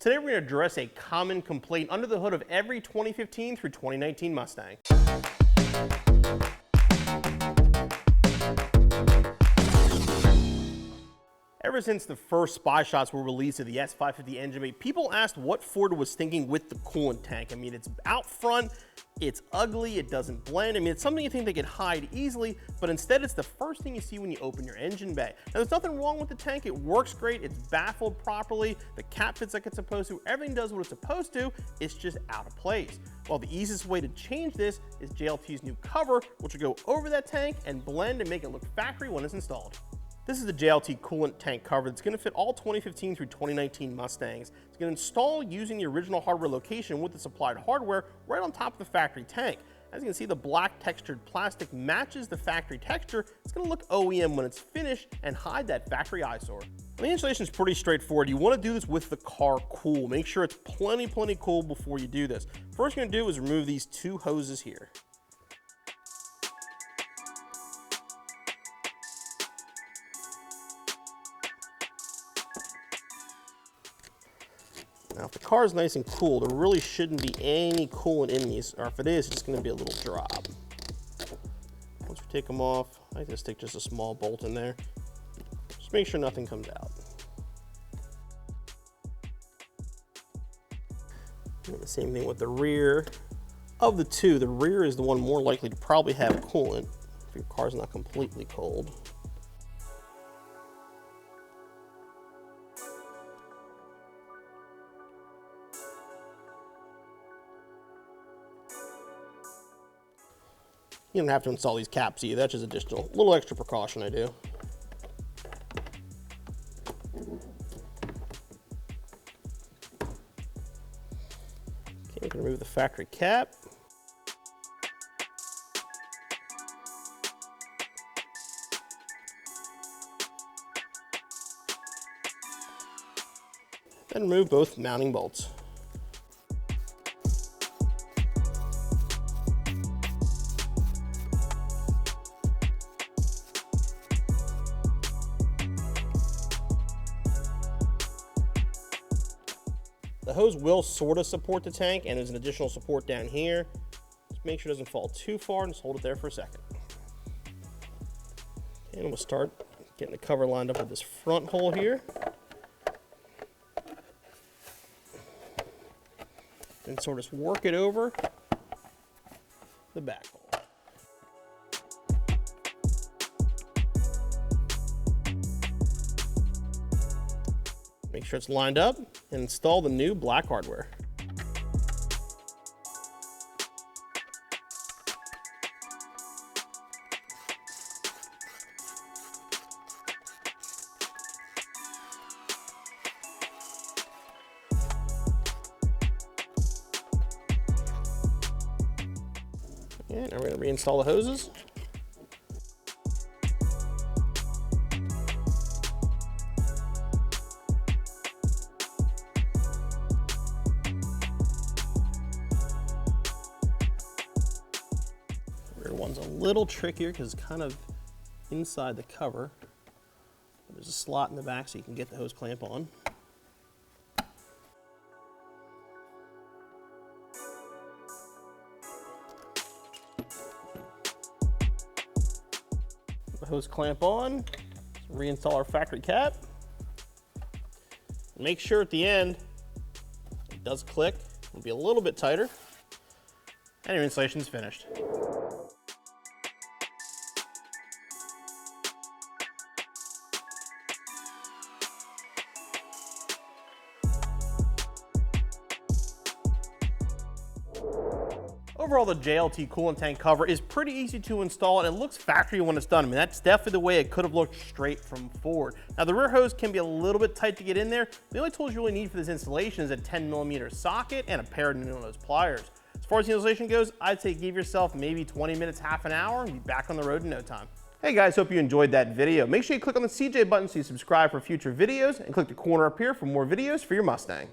Today we're going to address a common complaint under the hood of every 2015 through 2019 Mustang. Ever since the first spy shots were released of the S550 engine bay, people asked what Ford was thinking with the coolant tank. I mean, it's out front, it's ugly, it doesn't blend. I mean, it's something you think they could hide easily, but instead it's the first thing you see when you open your engine bay. Now, there's nothing wrong with the tank. It works great. It's baffled properly. The cap fits like it's supposed to. Everything does what it's supposed to. It's just out of place. Well, the easiest way to change this is JLT's new cover, which will go over that tank and blend and make it look factory when it's installed. This is the JLT coolant tank cover that's going to fit all 2015 through 2019 Mustangs. It's going to install using the original hardware location with the supplied hardware right on top of the factory tank. As you can see, the black textured plastic matches the factory texture. It's going to look OEM when it's finished and hide that factory eyesore. The installation is pretty straightforward. You want to do this with the car cool. Make sure it's plenty cool before you do this. First you're going to do is remove these two hoses here. Now, if the car is nice and cool, there really shouldn't be any coolant in these, or if it is, it's just going to be a little drop. Once we take them off, I just stick just a small bolt in there. Just make sure nothing comes out. And the same thing with the rear. Of the two, the rear is the one more likely to probably have coolant if your car's not completely cold. You don't have to install these caps either. That's just additional, little extra precaution I do. Okay, we can remove the factory cap. Then remove both mounting bolts. The hose will sort of support the tank, and there's an additional support down here. Just make sure it doesn't fall too far, and just hold it there for a second. And we'll start getting the cover lined up with this front hole here. And sort of work it over the back hole. Make sure it's lined up and install the new black hardware. And now we're going to reinstall the hoses. Rear one's a little trickier because it's kind of inside the cover. There's a slot in the back so you can get the hose clamp on. Put the hose clamp on, reinstall our factory cap. Make sure at the end it does click. It'll be a little bit tighter. And your installation is finished. Overall, the JLT coolant tank cover is pretty easy to install, and it looks factory when it's done. I mean, that's definitely the way it could have looked straight from Ford. Now, the rear hose can be a little bit tight to get in there. The only tools you really need for this installation is a 10mm socket and a pair of no-nose pliers. As far as the installation goes, I'd say give yourself maybe 20 minutes, half an hour, and be back on the road in no time. Hey guys, hope you enjoyed that video. Make sure you click on the CJ button so you subscribe for future videos, and click the corner up here for more videos for your Mustang.